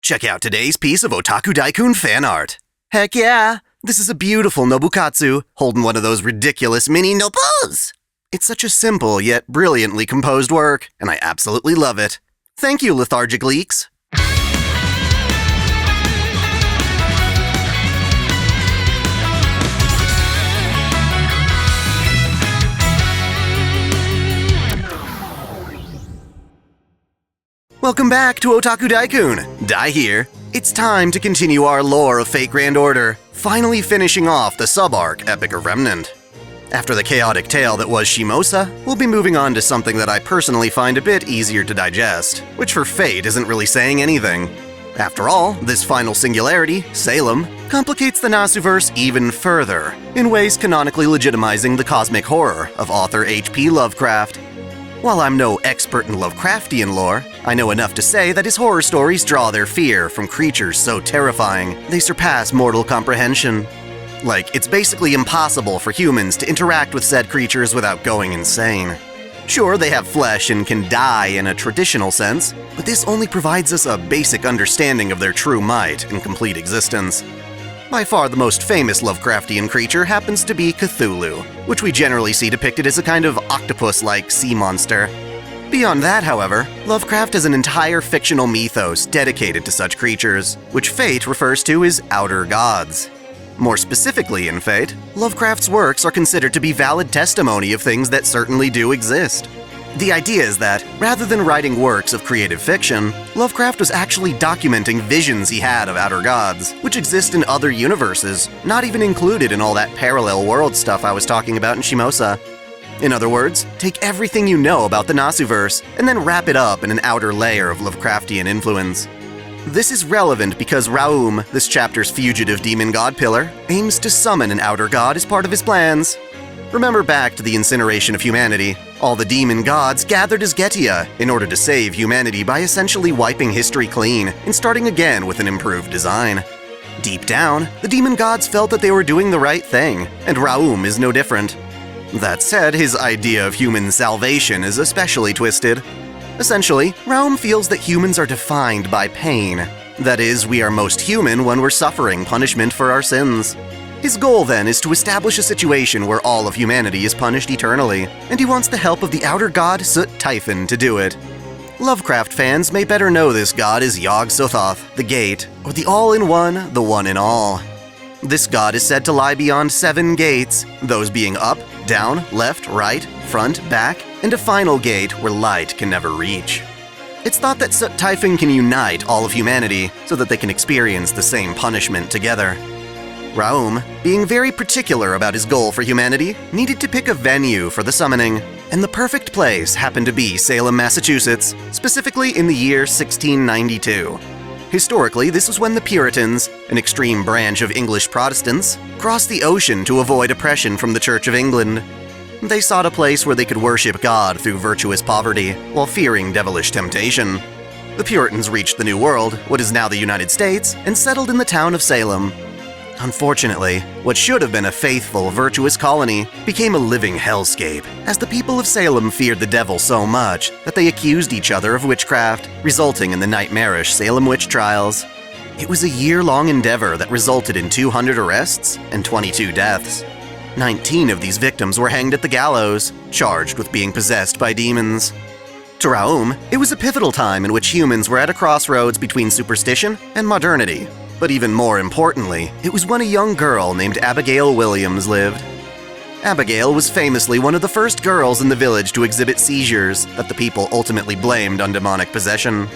Check out today's piece of OtakuDaiKun fan art. Heck yeah! This is a beautiful Nobukatsu, holding one of those ridiculous mini Nobus! It's such a simple yet brilliantly composed work, and I absolutely love it. Thank you, Lethargic Leaks! Welcome back to OtakuDaiKun. Dai here. It's time to continue our lore of Fate Grand Order, finally finishing off the sub-arc Epic of Remnant. After the chaotic tale that was Shimosa, we'll be moving on to something that I personally find a bit easier to digest, which for Fate isn't really saying anything. After all, this final singularity, Salem, complicates the Nasuverse even further, in ways canonically legitimizing the cosmic horror of author H.P. Lovecraft. While I'm no expert in Lovecraftian lore, I know enough to say that his horror stories draw their fear from creatures so terrifying they surpass mortal comprehension. Like, it's basically impossible for humans to interact with said creatures without going insane. Sure, they have flesh and can die in a traditional sense, but this only provides us a basic understanding of their true might and complete existence. By far the most famous Lovecraftian creature happens to be Cthulhu, which we generally see depicted as a kind of octopus-like sea monster. Beyond that, however, Lovecraft has an entire fictional mythos dedicated to such creatures, which Fate refers to as outer gods. More specifically in Fate, Lovecraft's works are considered to be valid testimony of things that certainly do exist. The idea is that, rather than writing works of creative fiction, Lovecraft was actually documenting visions he had of outer gods, which exist in other universes, not even included in all that parallel world stuff I was talking about in Shimosa. In other words, take everything you know about the Nasuverse, and then wrap it up in an outer layer of Lovecraftian influence. This is relevant because Raum, this chapter's fugitive demon god pillar, aims to summon an outer god as part of his plans. Remember back to the incineration of humanity, all the demon gods gathered as Getia in order to save humanity by essentially wiping history clean and starting again with an improved design. Deep down, the demon gods felt that they were doing the right thing, and Raum is no different. That said, his idea of human salvation is especially twisted. Essentially, Raum feels that humans are defined by pain. That is, we are most human when we're suffering punishment for our sins. His goal, then, is to establish a situation where all of humanity is punished eternally, and he wants the help of the outer god Sut-Typhon to do it. Lovecraft fans may better know this god as Yog-Sothoth, the Gate, or the All-in-One, the One-in-All. This god is said to lie beyond 7 gates, those being up, down, left, right, front, back, and a final gate where light can never reach. It's thought that Sut-Typhon can unite all of humanity so that they can experience the same punishment together. Raum, being very particular about his goal for humanity, needed to pick a venue for the summoning, and the perfect place happened to be Salem, Massachusetts, specifically in the year 1692. Historically, this was when the Puritans, an extreme branch of English Protestants, crossed the ocean to avoid oppression from the Church of England. They sought a place where they could worship God through virtuous poverty, while fearing devilish temptation. The Puritans reached the New World, what is now the United States, and settled in the town of Salem. Unfortunately, what should have been a faithful, virtuous colony became a living hellscape, as the people of Salem feared the devil so much that they accused each other of witchcraft, resulting in the nightmarish Salem witch trials. It was a year-long endeavor that resulted in 200 arrests and 22 deaths. 19 of these victims were hanged at the gallows, charged with being possessed by demons. To Raum, it was a pivotal time in which humans were at a crossroads between superstition and modernity. But even more importantly, it was when a young girl named Abigail Williams lived. Abigail was famously one of the first girls in the village to exhibit seizures that the people ultimately blamed on demonic possession.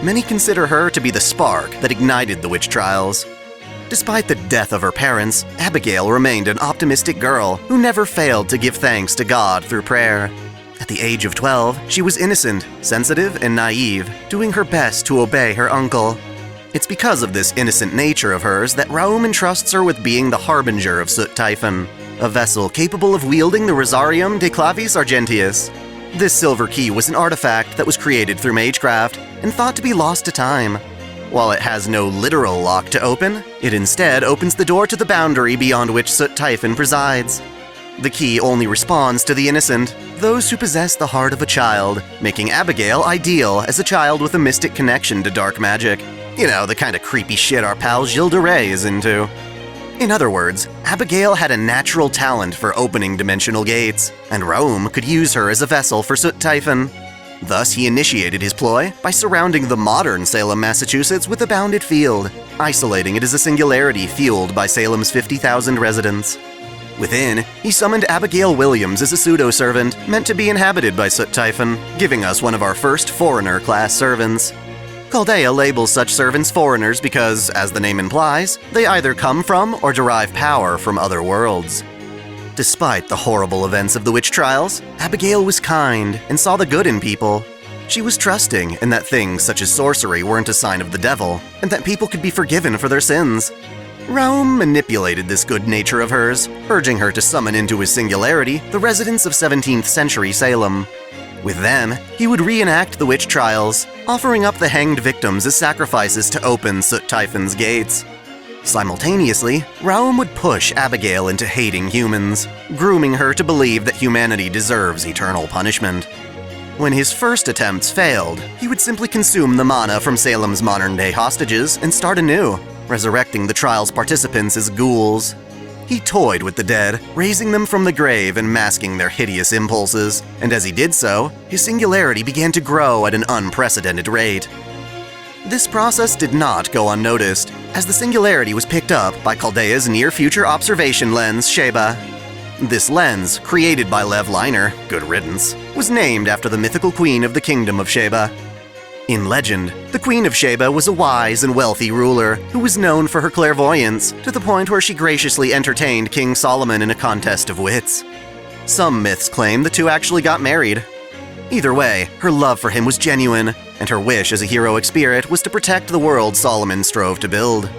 Many consider her to be the spark that ignited the witch trials. Despite the death of her parents, Abigail remained an optimistic girl who never failed to give thanks to God through prayer. At the age of 12, she was innocent, sensitive, and naive, doing her best to obey her uncle. It's because of this innocent nature of hers that Raum entrusts her with being the harbinger of Sut-Typhon, a vessel capable of wielding the Rosarium de Clavis Argentius. This silver key was an artifact that was created through magecraft and thought to be lost to time. While it has no literal lock to open, it instead opens the door to the boundary beyond which Sut-Typhon presides. The key only responds to the innocent, those who possess the heart of a child, making Abigail ideal as a child with a mystic connection to dark magic. You know, the kind of creepy shit our pal Gilles de Rais is into. In other words, Abigail had a natural talent for opening dimensional gates, and Raum could use her as a vessel for Soot-Typhon. Thus, he initiated his ploy by surrounding the modern Salem, Massachusetts with a bounded field, isolating it as a singularity fueled by Salem's 50,000 residents. Within, he summoned Abigail Williams as a pseudo-servant meant to be inhabited by Soot-Typhon, giving us one of our first foreigner-class servants. Chaldea labels such servants foreigners because, as the name implies, they either come from or derive power from other worlds. Despite the horrible events of the witch trials, Abigail was kind and saw the good in people. She was trusting in that things such as sorcery weren't a sign of the devil, and that people could be forgiven for their sins. Raum manipulated this good nature of hers, urging her to summon into his singularity the residents of 17th century Salem. With them, he would reenact the witch trials, offering up the hanged victims as sacrifices to open Soot-Typhon's gates. Simultaneously, Raum would push Abigail into hating humans, grooming her to believe that humanity deserves eternal punishment. When his first attempts failed, he would simply consume the mana from Salem's modern-day hostages and start anew, resurrecting the trial's participants as ghouls. He toyed with the dead, raising them from the grave and masking their hideous impulses, and as he did so, his singularity began to grow at an unprecedented rate. This process did not go unnoticed, as the singularity was picked up by Chaldea's near-future observation lens, Sheba. This lens, created by Lev Leiner, good riddance, was named after the mythical queen of the kingdom of Sheba. In legend, the Queen of Sheba was a wise and wealthy ruler who was known for her clairvoyance, to the point where she graciously entertained King Solomon in a contest of wits. Some myths claim the two actually got married. Either way, her love for him was genuine, and her wish as a heroic spirit was to protect the world Solomon strove to build.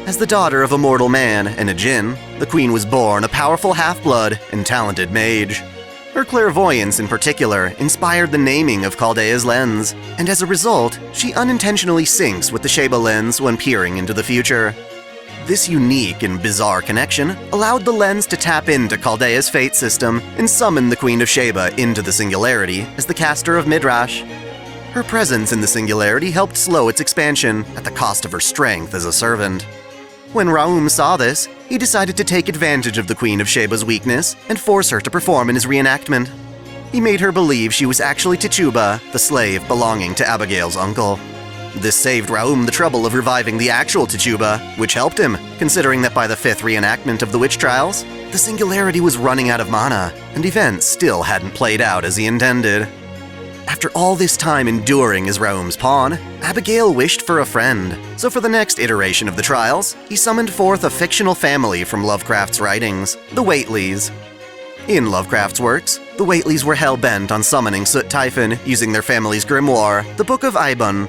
As the daughter of a mortal man and a djinn, the queen was born a powerful half-blood and talented mage. Her clairvoyance in particular inspired the naming of Chaldea's lens, and as a result, she unintentionally syncs with the Sheba lens when peering into the future. This unique and bizarre connection allowed the lens to tap into Chaldea's fate system and summon the Queen of Sheba into the singularity as the caster of Midrash. Her presence in the singularity helped slow its expansion at the cost of her strength as a servant. When Raum saw this, he decided to take advantage of the Queen of Sheba's weakness and force her to perform in his reenactment. He made her believe she was actually Tituba, the slave belonging to Abigail's uncle. This saved Raum the trouble of reviving the actual Tituba, which helped him, considering that by the 5th reenactment of the witch trials, the singularity was running out of mana, and events still hadn't played out as he intended. After all this time enduring as Raum's pawn, Abigail wished for a friend, so for the next iteration of the trials, he summoned forth a fictional family from Lovecraft's writings, the Whateleys. In Lovecraft's works, the Whateleys were hell-bent on summoning Soot-Typhon using their family's grimoire, the Book of Ibon.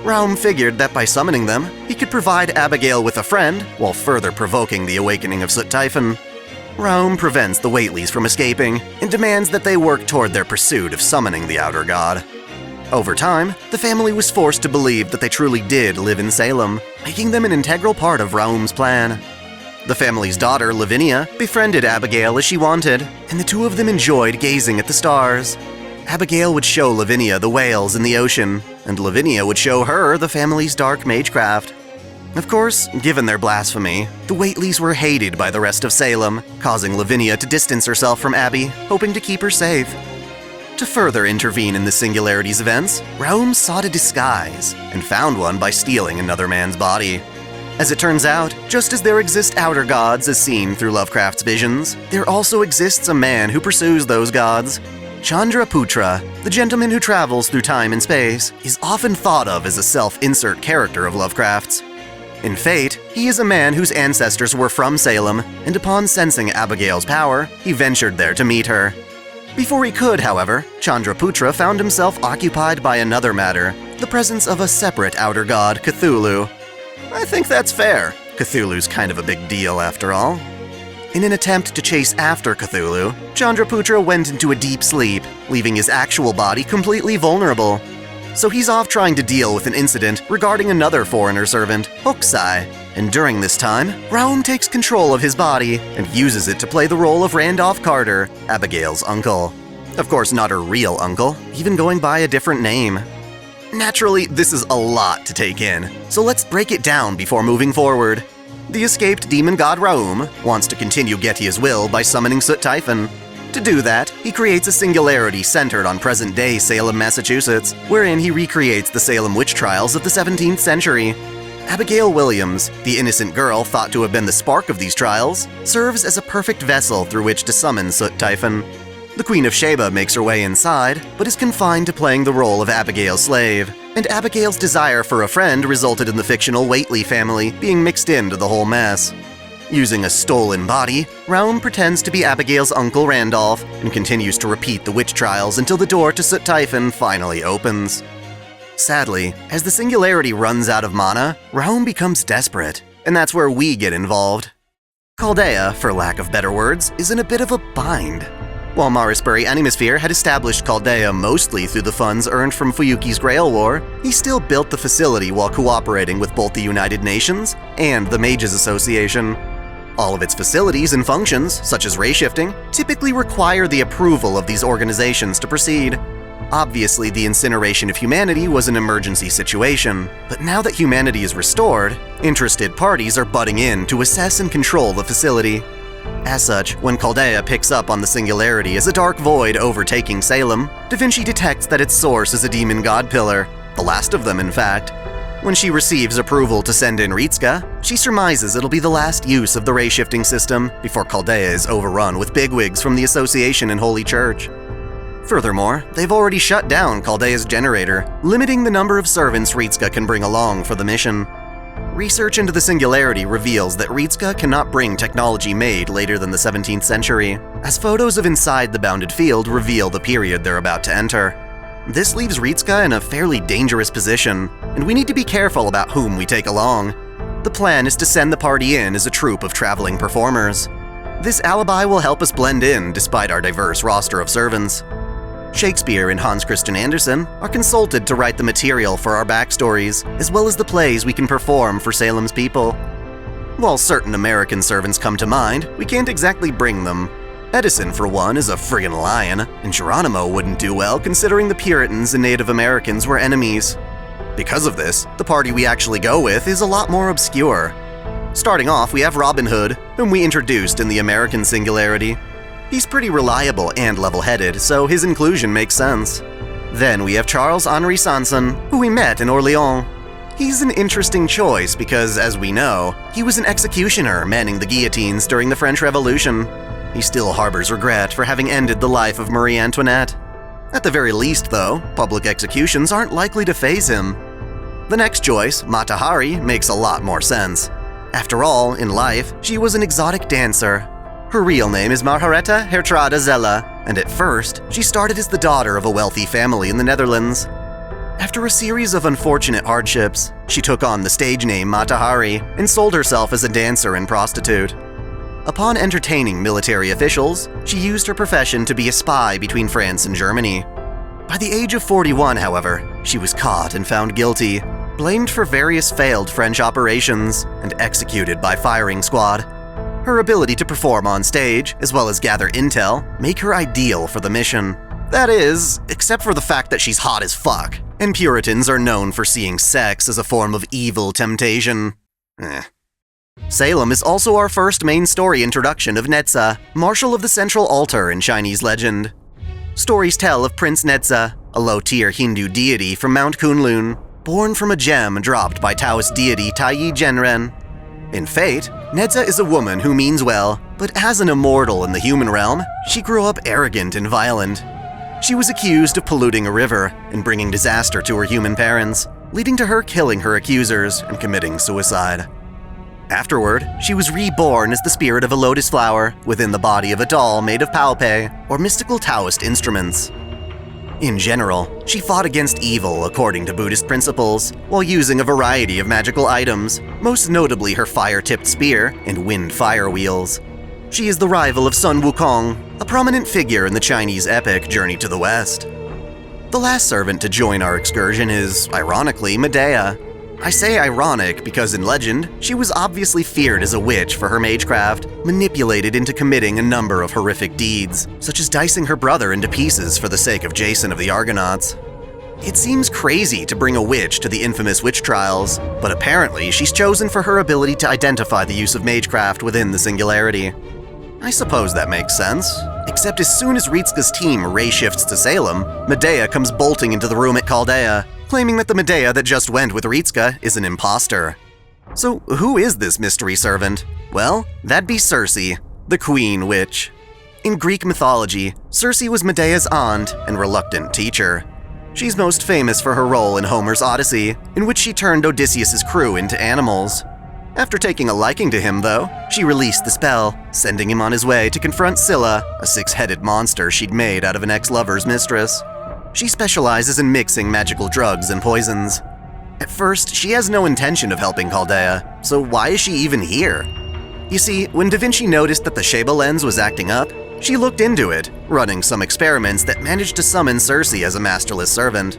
Raum figured that by summoning them, he could provide Abigail with a friend, while further provoking the awakening of Soot-Typhon. Raum prevents the Whateleys from escaping, and demands that they work toward their pursuit of summoning the Outer God. Over time, the family was forced to believe that they truly did live in Salem, making them an integral part of Raum's plan. The family's daughter, Lavinia, befriended Abigail as she wanted, and the two of them enjoyed gazing at the stars. Abigail would show Lavinia the whales in the ocean, and Lavinia would show her the family's dark magecraft. Of course, given their blasphemy, the Whateleys were hated by the rest of Salem, causing Lavinia to distance herself from Abby, hoping to keep her safe. To further intervene in the Singularity's events, Raum sought a disguise, and found one by stealing another man's body. As it turns out, just as there exist outer gods as seen through Lovecraft's visions, there also exists a man who pursues those gods. Chandraputra, the gentleman who travels through time and space, is often thought of as a self-insert character of Lovecraft's. In fate, he is a man whose ancestors were from Salem, and upon sensing Abigail's power, he ventured there to meet her. Before he could, however, Chandraputra found himself occupied by another matter, the presence of a separate outer god, Cthulhu. I think that's fair. Cthulhu's kind of a big deal after all. In an attempt to chase after Cthulhu, Chandraputra went into a deep sleep, leaving his actual body completely vulnerable. So he's off trying to deal with an incident regarding another foreigner servant, Hokusai, and during this time, Raum takes control of his body and uses it to play the role of Randolph Carter, Abigail's uncle. Of course, not her real uncle, even going by a different name. Naturally, this is a lot to take in, so let's break it down before moving forward. The escaped demon god Raum wants to continue Getia's will by summoning Soot Typhon. To do that, he creates a singularity centered on present-day Salem, Massachusetts, wherein he recreates the Salem witch trials of the 17th century. Abigail Williams, the innocent girl thought to have been the spark of these trials, serves as a perfect vessel through which to summon Soot Typhon. The Queen of Sheba makes her way inside, but is confined to playing the role of Abigail's slave, and Abigail's desire for a friend resulted in the fictional Whately family being mixed into the whole mess. Using a stolen body, Raum pretends to be Abigail's Uncle Randolph and continues to repeat the witch trials until the door to Soot Typhon finally opens. Sadly, as the singularity runs out of mana, Raum becomes desperate, and that's where we get involved. Chaldea, for lack of better words, is in a bit of a bind. While Marisbury Animasphere had established Chaldea mostly through the funds earned from Fuyuki's Grail War, he still built the facility while cooperating with both the United Nations and the Mages Association. All of its facilities and functions, such as ray shifting, typically require the approval of these organizations to proceed. Obviously, the incineration of humanity was an emergency situation, but now that humanity is restored, interested parties are butting in to assess and control the facility. As such, when Chaldea picks up on the singularity as a dark void overtaking Salem, Da Vinci detects that its source is a demon god pillar, the last of them in fact. When she receives approval to send in Ritska, she surmises it'll be the last use of the ray-shifting system before Chaldea is overrun with bigwigs from the Association and Holy Church. Furthermore, they've already shut down Chaldea's generator, limiting the number of servants Ritska can bring along for the mission. Research into the singularity reveals that Ritska cannot bring technology made later than the 17th century, as photos of inside the bounded field reveal the period they're about to enter. This leaves Ritska in a fairly dangerous position, and we need to be careful about whom we take along. The plan is to send the party in as a troupe of traveling performers. This alibi will help us blend in despite our diverse roster of servants. Shakespeare and Hans Christian Andersen are consulted to write the material for our backstories, as well as the plays we can perform for Salem's people. While certain American servants come to mind, we can't exactly bring them. Edison, for one, is a friggin' lion, and Geronimo wouldn't do well considering the Puritans and Native Americans were enemies. Because of this, the party we actually go with is a lot more obscure. Starting off, we have Robin Hood, whom we introduced in the American singularity. He's pretty reliable and level-headed, so his inclusion makes sense. Then we have Charles-Henri Sanson, who we met in Orléans. He's an interesting choice because, as we know, he was an executioner manning the guillotines during the French Revolution. He still harbors regret for having ended the life of Marie Antoinette. At the very least, though, public executions aren't likely to faze him. The next choice, Mata Hari, makes a lot more sense. After all, in life, she was an exotic dancer. Her real name is Margaretha Hertrada Zella, and at first, she started as the daughter of a wealthy family in the Netherlands. After a series of unfortunate hardships, she took on the stage name Mata Hari and sold herself as a dancer and prostitute. Upon entertaining military officials, she used her profession to be a spy between France and Germany. By the age of 41, however, she was caught and found guilty, blamed for various failed French operations, and executed by firing squad. Her ability to perform on stage, as well as gather intel, make her ideal for the mission. That is, except for the fact that she's hot as fuck, and Puritans are known for seeing sex as a form of evil temptation. Salem is also our first main story introduction of Neza, Marshal of the Central Altar in Chinese legend. Stories tell of Prince Neza, a low-tier Hindu deity from Mount Kunlun, born from a gem dropped by Taoist deity Taiyi Zhenren. In fate, Neza is a woman who means well, but as an immortal in the human realm, she grew up arrogant and violent. She was accused of polluting a river and bringing disaster to her human parents, leading to her killing her accusers and committing suicide. Afterward, she was reborn as the spirit of a lotus flower within the body of a doll made of Paopei, or mystical Taoist instruments. In general, she fought against evil according to Buddhist principles, while using a variety of magical items, most notably her fire-tipped spear and wind fire wheels. She is the rival of Sun Wukong, a prominent figure in the Chinese epic Journey to the West. The last servant to join our excursion is, ironically, Madea. I say ironic because in legend, she was obviously feared as a witch for her magecraft, manipulated into committing a number of horrific deeds, such as dicing her brother into pieces for the sake of Jason of the Argonauts. It seems crazy to bring a witch to the infamous witch trials, but apparently she's chosen for her ability to identify the use of magecraft within the Singularity. I suppose that makes sense, except as soon as Ritsuka's team ray-shifts to Salem, Madea comes bolting into the room at Chaldea, claiming that the Madea that just went with Ritsuka is an imposter. So who is this mystery servant? Well, that'd be Circe, the Queen Witch. In Greek mythology, Circe was Medea's aunt and reluctant teacher. She's most famous for her role in Homer's Odyssey, in which she turned Odysseus' crew into animals. After taking a liking to him, though, she released the spell, sending him on his way to confront Scylla, a six-headed monster she'd made out of an ex-lover's mistress. She specializes in mixing magical drugs and poisons. At first, she has no intention of helping Chaldea, so why is she even here? You see, when Da Vinci noticed that the Sheba lens was acting up, she looked into it, running some experiments that managed to summon Circe as a masterless servant.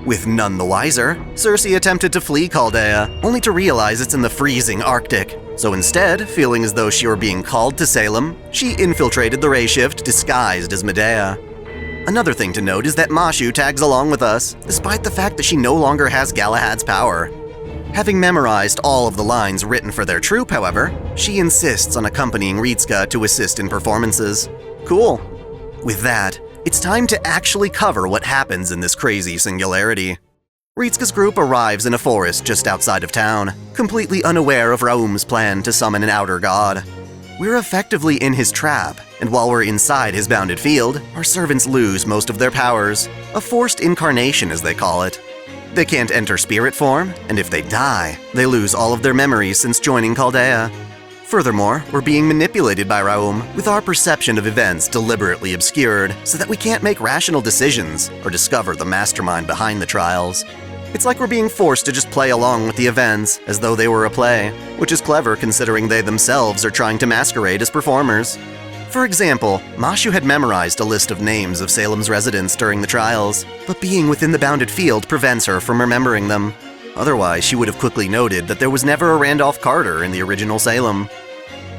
With none the wiser, Circe attempted to flee Chaldea, only to realize it's in the freezing Arctic. So instead, feeling as though she were being called to Salem, she infiltrated the ray shift disguised as Madea. Another thing to note is that Mashu tags along with us, despite the fact that she no longer has Galahad's power. Having memorized all of the lines written for their troupe, however, she insists on accompanying Ritsuka to assist in performances. Cool. With that, it's time to actually cover what happens in this crazy Singularity. Ritsuka's group arrives in a forest just outside of town, completely unaware of Raum's plan to summon an outer god. We're effectively in his trap, and while we're inside his bounded field, our servants lose most of their powers, a forced incarnation as they call it. They can't enter spirit form, and if they die, they lose all of their memories since joining Chaldea. Furthermore, we're being manipulated by Raum, with our perception of events deliberately obscured so that we can't make rational decisions or discover the mastermind behind the trials. It's like we're being forced to just play along with the events as though they were a play, which is clever considering they themselves are trying to masquerade as performers. For example, Mashu had memorized a list of names of Salem's residents during the trials, but being within the bounded field prevents her from remembering them. Otherwise, she would have quickly noted that there was never a Randolph Carter in the original Salem.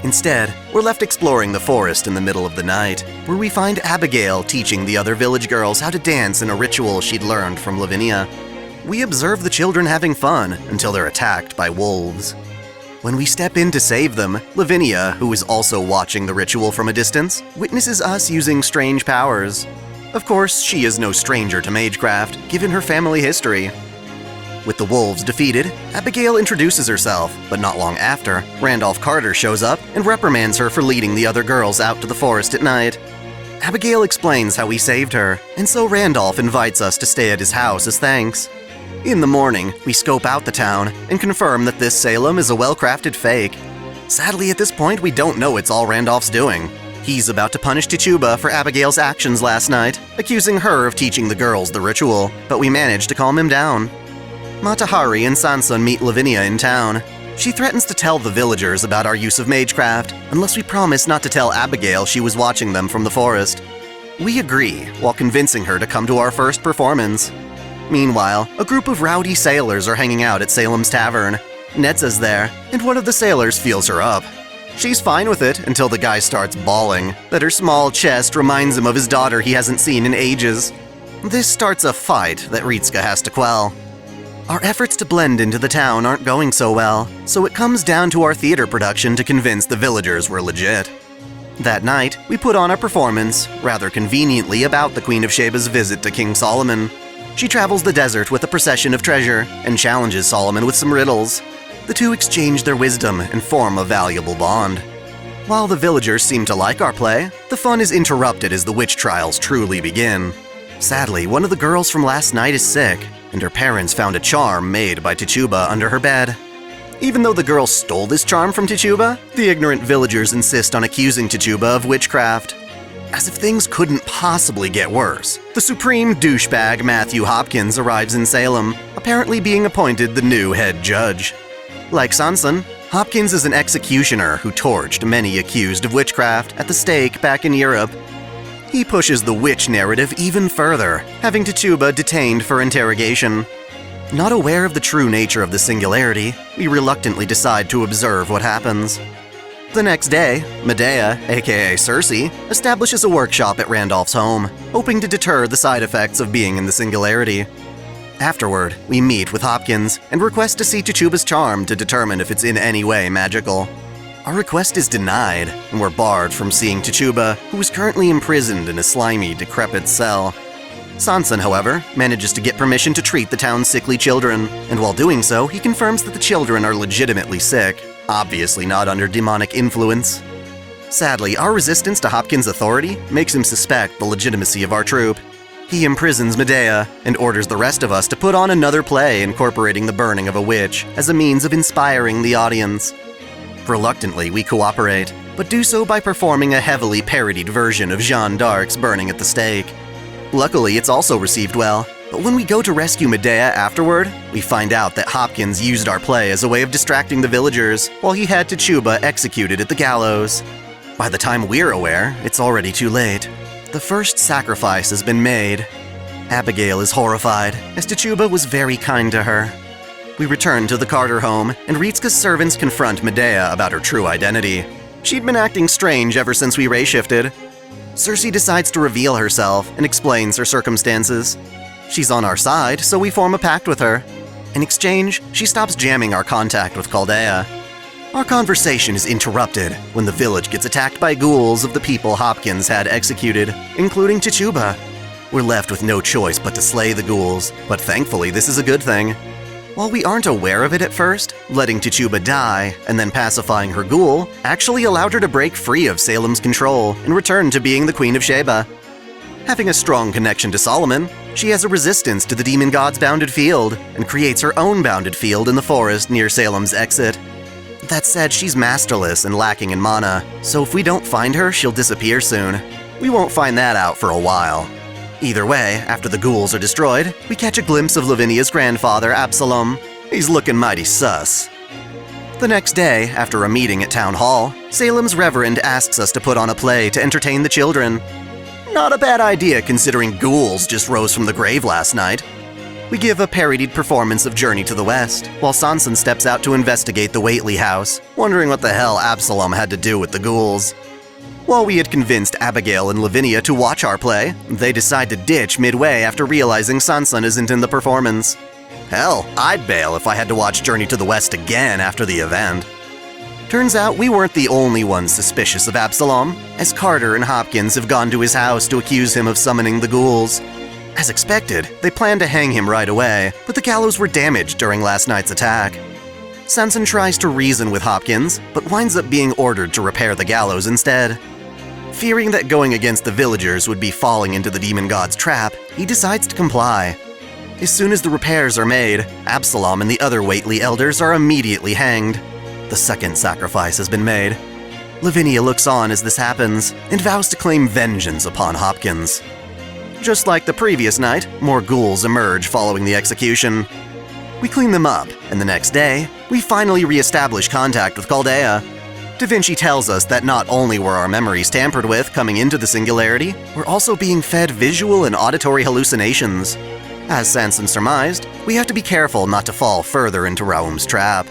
Instead, we're left exploring the forest in the middle of the night, where we find Abigail teaching the other village girls how to dance in a ritual she'd learned from Lavinia. We observe the children having fun until they're attacked by wolves. When we step in to save them, Lavinia, who is also watching the ritual from a distance, witnesses us using strange powers. Of course, she is no stranger to magecraft, given her family history. With the wolves defeated, Abigail introduces herself, but not long after, Randolph Carter shows up and reprimands her for leading the other girls out to the forest at night. Abigail explains how we saved her, and so Randolph invites us to stay at his house as thanks. In the morning, we scope out the town and confirm that this Salem is a well-crafted fake. Sadly, at this point, we don't know it's all Randolph's doing. He's about to punish Tituba for Abigail's actions last night, accusing her of teaching the girls the ritual, but we manage to calm him down. Matahari and Sanson meet Lavinia in town. She threatens to tell the villagers about our use of magecraft, unless we promise not to tell Abigail she was watching them from the forest. We agree, while convincing her to come to our first performance. Meanwhile, a group of rowdy sailors are hanging out at Salem's tavern. Neza's there, and one of the sailors feels her up. She's fine with it until the guy starts bawling, that her small chest reminds him of his daughter he hasn't seen in ages. This starts a fight that Ritsuka has to quell. Our efforts to blend into the town aren't going so well, so it comes down to our theater production to convince the villagers we're legit. That night, we put on a performance, rather conveniently about the Queen of Sheba's visit to King Solomon. She travels the desert with a procession of treasure and challenges Solomon with some riddles. The two exchange their wisdom and form a valuable bond. While the villagers seem to like our play, the fun is interrupted as the witch trials truly begin. Sadly, one of the girls from last night is sick, and her parents found a charm made by Tituba under her bed. Even though the girl stole this charm from Tituba, the ignorant villagers insist on accusing Tituba of witchcraft. As if things couldn't possibly get worse, the supreme douchebag Matthew Hopkins arrives in Salem, apparently being appointed the new head judge. Like Sanson, Hopkins is an executioner who torched many accused of witchcraft at the stake back in Europe. He pushes the witch narrative even further, having Tituba detained for interrogation. Not aware of the true nature of the Singularity, we reluctantly decide to observe what happens. The next day, Madea, aka Circe, establishes a workshop at Randolph's home, hoping to deter the side effects of being in the Singularity. Afterward, we meet with Hopkins and request to see Tituba's charm to determine if it's in any way magical. Our request is denied, and we're barred from seeing Tituba, who is currently imprisoned in a slimy, decrepit cell. Sanson, however, manages to get permission to treat the town's sickly children, and while doing so, he confirms that the children are legitimately sick, obviously not under demonic influence. Sadly, our resistance to Hopkins' authority makes him suspect the legitimacy of our troop. He imprisons Madea and orders the rest of us to put on another play incorporating the burning of a witch as a means of inspiring the audience. Reluctantly, we cooperate, but do so by performing a heavily parodied version of Jeanne d'Arc's burning at the stake. Luckily, it's also received well, but when we go to rescue Madea afterward, we find out that Hopkins used our play as a way of distracting the villagers while he had Tituba executed at the gallows. By the time we're aware, it's already too late. The first sacrifice has been made. Abigail is horrified, as Tituba was very kind to her. We return to the Carter home, and Ritska's servants confront Madea about her true identity. She'd been acting strange ever since we ray-shifted. Cersei decides to reveal herself and explains her circumstances. She's on our side, so we form a pact with her. In exchange, she stops jamming our contact with Chaldea. Our conversation is interrupted when the village gets attacked by ghouls of the people Hopkins had executed, including Tituba. We're left with no choice but to slay the ghouls, but thankfully this is a good thing. While we aren't aware of it at first, letting Tituba die and then pacifying her ghoul actually allowed her to break free of Salem's control and return to being the Queen of Sheba. Having a strong connection to Solomon, she has a resistance to the demon god's bounded field and creates her own bounded field in the forest near Salem's exit. That said, she's masterless and lacking in mana, so if we don't find her, she'll disappear soon. We won't find that out for a while. Either way, after the ghouls are destroyed, we catch a glimpse of Lavinia's grandfather, Absalom. He's looking mighty sus. The next day, after a meeting at Town Hall, Salem's Reverend asks us to put on a play to entertain the children. Not a bad idea considering ghouls just rose from the grave last night. We give a parodied performance of Journey to the West, while Sanson steps out to investigate the Waitley house, wondering what the hell Absalom had to do with the ghouls. While we had convinced Abigail and Lavinia to watch our play, they decide to ditch midway after realizing Sanson isn't in the performance. Hell, I'd bail if I had to watch Journey to the West again after the event. Turns out we weren't the only ones suspicious of Absalom, as Carter and Hopkins have gone to his house to accuse him of summoning the ghouls. As expected, they planned to hang him right away, but the gallows were damaged during last night's attack. Sanson tries to reason with Hopkins, but winds up being ordered to repair the gallows instead. Fearing that going against the villagers would be falling into the demon god's trap, he decides to comply. As soon as the repairs are made, Absalom and the other Waitley elders are immediately hanged. The second sacrifice has been made. Lavinia looks on as this happens, and vows to claim vengeance upon Hopkins. Just like the previous night, more ghouls emerge following the execution. We clean them up, and the next day, we finally re-establish contact with Chaldea. Da Vinci tells us that not only were our memories tampered with coming into the Singularity, we're also being fed visual and auditory hallucinations. As Sanson surmised, we have to be careful not to fall further into Raum's trap.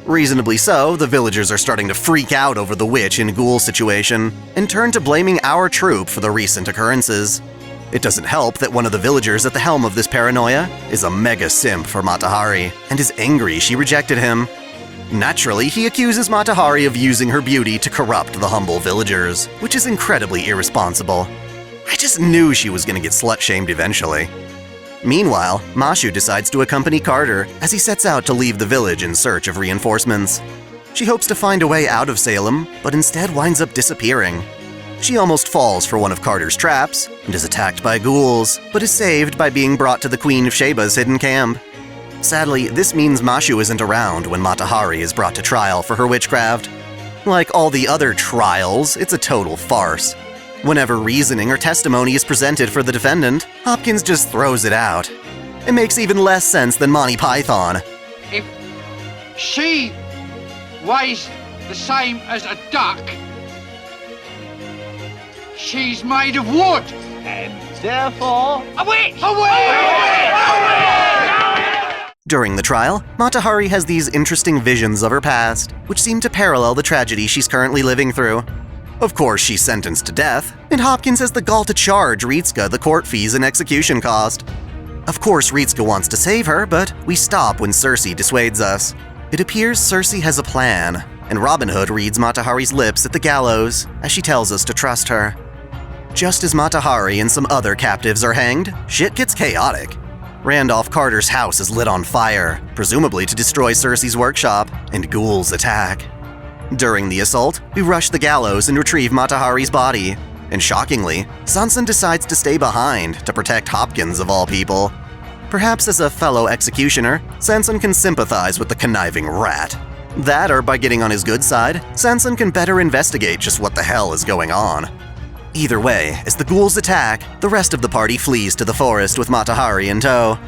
Reasonably so, the villagers are starting to freak out over the witch and ghoul situation, and turn to blaming our troop for the recent occurrences. It doesn't help that one of the villagers at the helm of this paranoia is a mega simp for Matahari, and is angry she rejected him. Naturally, he accuses Matahari of using her beauty to corrupt the humble villagers, which is incredibly irresponsible. I just knew she was gonna get slut-shamed eventually. Meanwhile, Mashu decides to accompany Carter as he sets out to leave the village in search of reinforcements. She hopes to find a way out of Salem, but instead winds up disappearing. She almost falls for one of Carter's traps and is attacked by ghouls, but is saved by being brought to the Queen of Sheba's hidden camp. Sadly, this means Mashu isn't around when Matahari is brought to trial for her witchcraft. Like all the other trials, it's a total farce. Whenever reasoning or testimony is presented for the defendant, Hopkins just throws it out. It makes even less sense than Monty Python. If she weighs the same as a duck, she's made of wood. And therefore, a witch! A witch! During the trial, Matahari has these interesting visions of her past, which seem to parallel the tragedy she's currently living through. Of course, she's sentenced to death, and Hopkins has the gall to charge Ritska the court fees and execution cost. Of course, Ritsuka wants to save her, but we stop when Cersei dissuades us. It appears Cersei has a plan, and Robin Hood reads Matahari's lips at the gallows as she tells us to trust her. Just as Matahari and some other captives are hanged, shit gets chaotic. Randolph Carter's house is lit on fire, presumably to destroy Cersei's workshop, and ghouls attack. During the assault, we rush the gallows and retrieve Matahari's body, and shockingly, Sanson decides to stay behind to protect Hopkins of all people. Perhaps as a fellow executioner, Sanson can sympathize with the conniving rat. That, or by getting on his good side, Sanson can better investigate just what the hell is going on. Either way, as the ghouls attack, the rest of the party flees to the forest with Matahari in tow.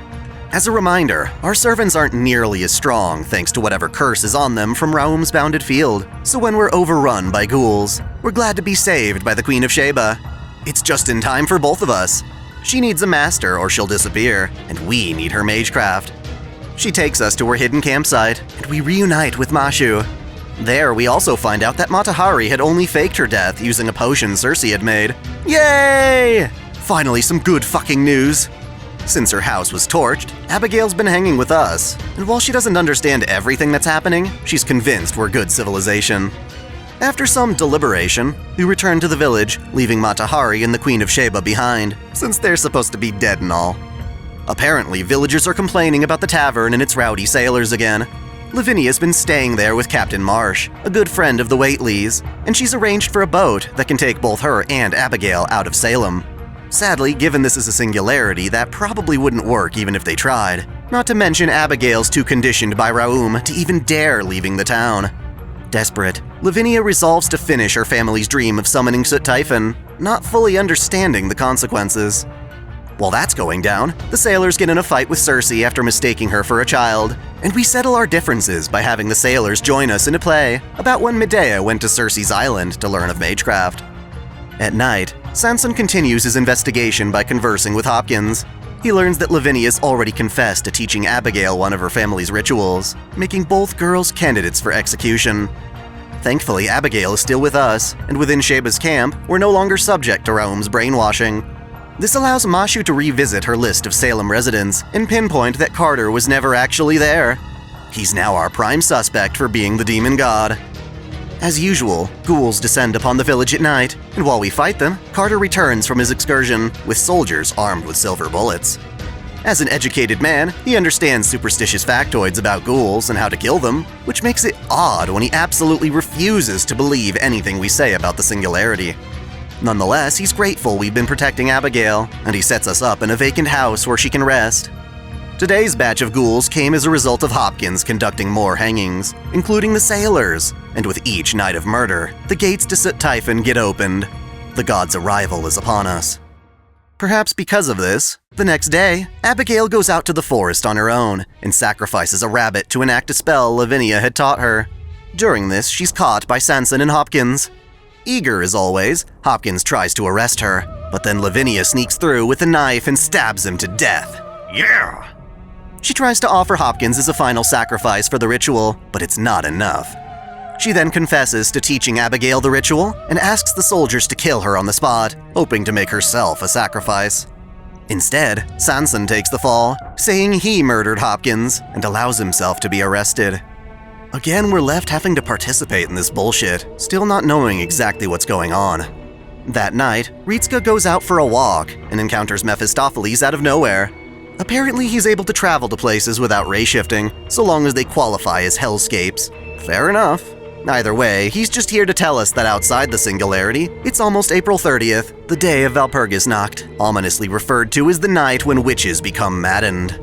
As a reminder, our servants aren't nearly as strong thanks to whatever curse is on them from Raum's bounded field, so when we're overrun by ghouls, we're glad to be saved by the Queen of Sheba. It's just in time for both of us. She needs a master or she'll disappear, and we need her magecraft. She takes us to her hidden campsite, and we reunite with Mashu. There, we also find out that Matahari had only faked her death using a potion Cersei had made. Yay! Finally, some good fucking news. Since her house was torched, Abigail's been hanging with us, and while she doesn't understand everything that's happening, she's convinced we're good civilization. After some deliberation, we return to the village, leaving Matahari and the Queen of Sheba behind, since they're supposed to be dead and all. Apparently, villagers are complaining about the tavern and its rowdy sailors again. Lavinia's been staying there with Captain Marsh, a good friend of the Whateleys, and she's arranged for a boat that can take both her and Abigail out of Salem. Sadly, given this is a singularity, that probably wouldn't work even if they tried. Not to mention Abigail's too conditioned by Raum to even dare leaving the town. Desperate, Lavinia resolves to finish her family's dream of summoning Soot Typhon, not fully understanding the consequences. While that's going down, the sailors get in a fight with Cersei after mistaking her for a child, and we settle our differences by having the sailors join us in a play about when Madea went to Cersei's island to learn of magecraft. At night, Sanson continues his investigation by conversing with Hopkins. He learns that Lavinia's already confessed to teaching Abigail one of her family's rituals, making both girls candidates for execution. Thankfully, Abigail is still with us, and within Sheba's camp, we're no longer subject to Raum's brainwashing. This allows Mashu to revisit her list of Salem residents and pinpoint that Carter was never actually there. He's now our prime suspect for being the demon god. As usual, ghouls descend upon the village at night, and while we fight them, Carter returns from his excursion with soldiers armed with silver bullets. As an educated man, he understands superstitious factoids about ghouls and how to kill them, which makes it odd when he absolutely refuses to believe anything we say about the singularity. Nonetheless, he's grateful we've been protecting Abigail, and he sets us up in a vacant house where she can rest. Today's batch of ghouls came as a result of Hopkins conducting more hangings, including the sailors, and with each night of murder, the gates to Soot Typhon get opened. The god's arrival is upon us. Perhaps because of this, the next day, Abigail goes out to the forest on her own and sacrifices a rabbit to enact a spell Lavinia had taught her. During this, she's caught by Sanson and Hopkins. Eager as always, Hopkins tries to arrest her, but then Lavinia sneaks through with a knife and stabs him to death. Yeah! She tries to offer Hopkins as a final sacrifice for the ritual, but it's not enough. She then confesses to teaching Abigail the ritual and asks the soldiers to kill her on the spot, hoping to make herself a sacrifice. Instead, Sanson takes the fall, saying he murdered Hopkins and allows himself to be arrested. Again, we're left having to participate in this bullshit, still not knowing exactly what's going on. That night, Ritsuka goes out for a walk and encounters Mephistopheles out of nowhere. Apparently, he's able to travel to places without ray shifting, so long as they qualify as hellscapes. Fair enough. Either way, he's just here to tell us that outside the singularity, it's almost April 30th, the day of Walpurgisnacht, ominously referred to as the night when witches become maddened.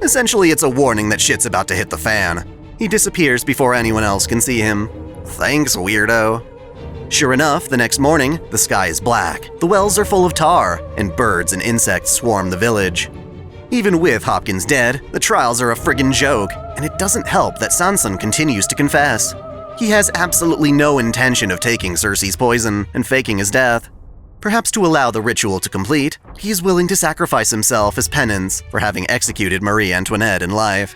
Essentially, it's a warning that shit's about to hit the fan. He disappears before anyone else can see him. Thanks, weirdo. Sure enough, the next morning, the sky is black, the wells are full of tar, and birds and insects swarm the village. Even with Hopkins dead, the trials are a friggin' joke, and it doesn't help that Sanson continues to confess. He has absolutely no intention of taking Cersei's poison and faking his death. Perhaps to allow the ritual to complete, he is willing to sacrifice himself as penance for having executed Marie Antoinette in life.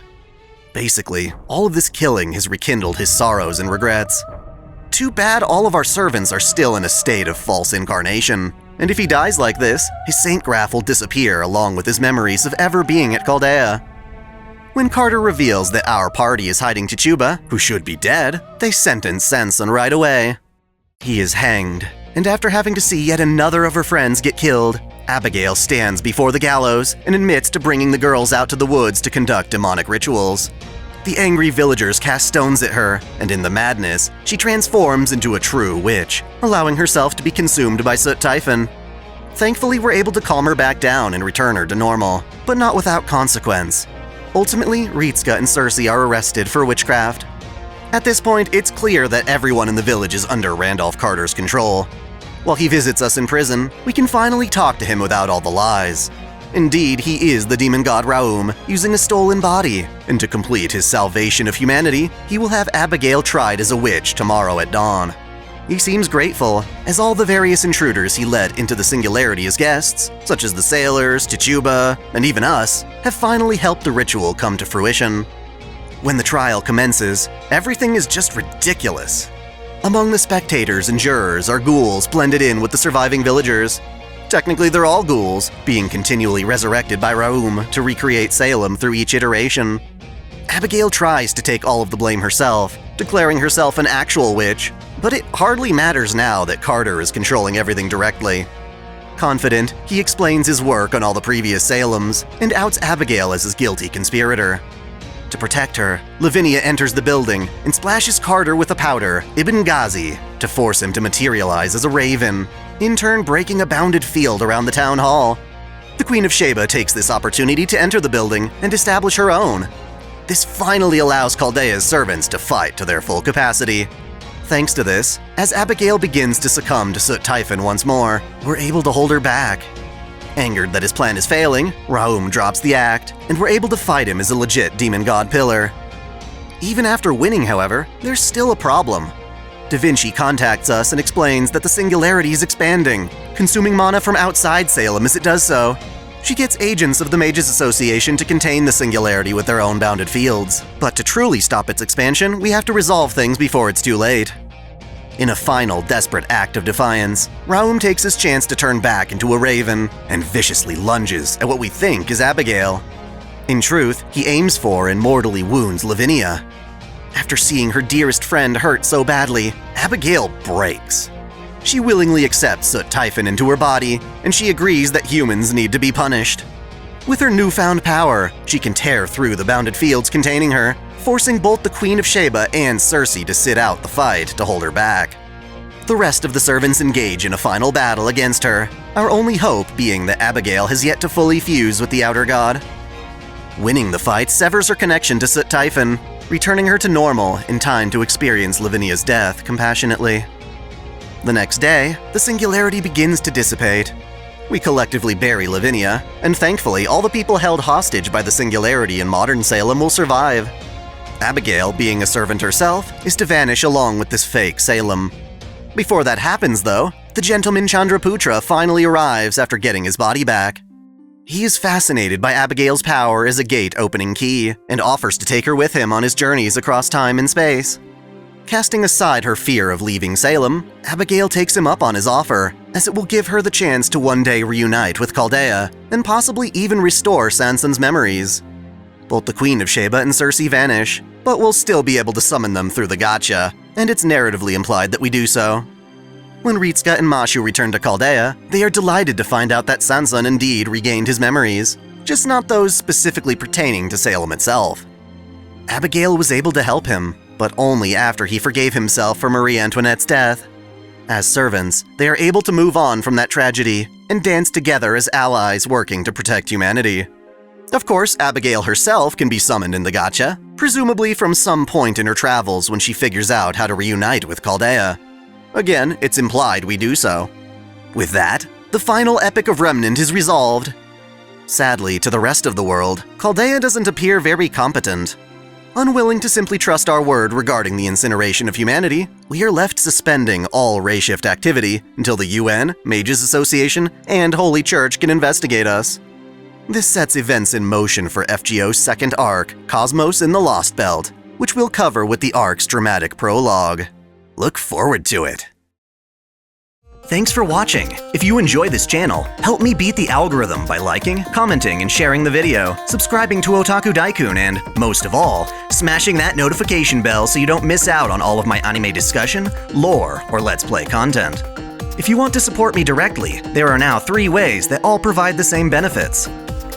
Basically, all of this killing has rekindled his sorrows and regrets. Too bad all of our servants are still in a state of false incarnation. And if he dies like this, his saint graph will disappear along with his memories of ever being at Chaldea. When Carter reveals that our party is hiding Tituba, who should be dead, they sentence Sanson right away. He is hanged, and after having to see yet another of her friends get killed, Abigail stands before the gallows and admits to bringing the girls out to the woods to conduct demonic rituals. The angry villagers cast stones at her, and in the madness, she transforms into a true witch, allowing herself to be consumed by Soot Typhon. Thankfully, we're able to calm her back down and return her to normal, but not without consequence. Ultimately, Ritska and Cersei are arrested for witchcraft. At this point, it's clear that everyone in the village is under Randolph Carter's control. While he visits us in prison, we can finally talk to him without all the lies. Indeed, he is the demon god Raum, using a stolen body, and to complete his salvation of humanity, he will have Abigail tried as a witch tomorrow at dawn. He seems grateful, as all the various intruders he let into the Singularity as guests, such as the sailors, Tituba, and even us, have finally helped the ritual come to fruition. When the trial commences, everything is just ridiculous. Among the spectators and jurors are ghouls blended in with the surviving villagers. Technically, they're all ghouls, being continually resurrected by Raum to recreate Salem through each iteration. Abigail tries to take all of the blame herself, declaring herself an actual witch, but it hardly matters now that Carter is controlling everything directly. Confident, he explains his work on all the previous Salems and outs Abigail as his guilty conspirator. To protect her, Lavinia enters the building and splashes Carter with a powder, Ibn Ghazi, to force him to materialize as a raven, in turn breaking a bounded field around the town hall. The Queen of Sheba takes this opportunity to enter the building and establish her own. This finally allows Chaldea's servants to fight to their full capacity. Thanks to this, as Abigail begins to succumb to Soot Typhon once more, we're able to hold her back. Angered that his plan is failing, Raum drops the act, and we're able to fight him as a legit demon god pillar. Even after winning, however, there's still a problem. Da Vinci contacts us and explains that the Singularity is expanding, consuming mana from outside Salem as it does so. She gets agents of the Mages Association to contain the Singularity with their own bounded fields, but to truly stop its expansion, we have to resolve things before it's too late. In a final, desperate act of defiance, Raum takes his chance to turn back into a raven and viciously lunges at what we think is Abigail. In truth, he aims for and mortally wounds Lavinia. After seeing her dearest friend hurt so badly, Abigail breaks. She willingly accepts Soot Typhon into her body, and she agrees that humans need to be punished. With her newfound power, she can tear through the bounded fields containing her, forcing both the Queen of Sheba and Cersei to sit out the fight to hold her back. The rest of the servants engage in a final battle against her, our only hope being that Abigail has yet to fully fuse with the Outer God. Winning the fight severs her connection to Soot Typhon, returning her to normal in time to experience Lavinia's death compassionately. The next day, the Singularity begins to dissipate. We collectively bury Lavinia, and thankfully all the people held hostage by the Singularity in modern Salem will survive. Abigail, being a servant herself, is to vanish along with this fake Salem. Before that happens, though, the gentleman Chandraputra finally arrives after getting his body back. He is fascinated by Abigail's power as a gate-opening key, and offers to take her with him on his journeys across time and space. Casting aside her fear of leaving Salem, Abigail takes him up on his offer, as it will give her the chance to one day reunite with Chaldea, and possibly even restore Sanson's memories. Both the Queen of Sheba and Cersei vanish, but we'll still be able to summon them through the gotcha, and it's narratively implied that we do so. When Ritska and Mashu return to Chaldea, they are delighted to find out that Sanson indeed regained his memories, just not those specifically pertaining to Salem itself. Abigail was able to help him, but only after he forgave himself for Marie Antoinette's death. As servants, they are able to move on from that tragedy and dance together as allies working to protect humanity. Of course, Abigail herself can be summoned in the gotcha, presumably from some point in her travels when she figures out how to reunite with Chaldea. Again, it's implied we do so. With that, the final Epic of Remnant is resolved. Sadly, to the rest of the world, Chaldea doesn't appear very competent. Unwilling to simply trust our word regarding the incineration of humanity, we are left suspending all Rayshift activity until the UN, Mages Association, and Holy Church can investigate us. This sets events in motion for FGO's second arc, Cosmos in the Lostbelt, which we'll cover with the arc's dramatic prologue. Look forward to it. Thanks for watching. If you enjoy this channel, help me beat the algorithm by liking, commenting, and sharing the video, subscribing to OtakuDaiKun, and, most of all, smashing that notification bell so you don't miss out on all of my anime discussion, lore, or Let's Play content. If you want to support me directly, there are now 3 ways that all provide the same benefits.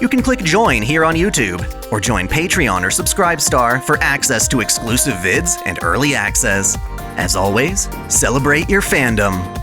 You can click join here on YouTube, or join Patreon or Subscribestar for access to exclusive vids and early access. As always, celebrate your fandom.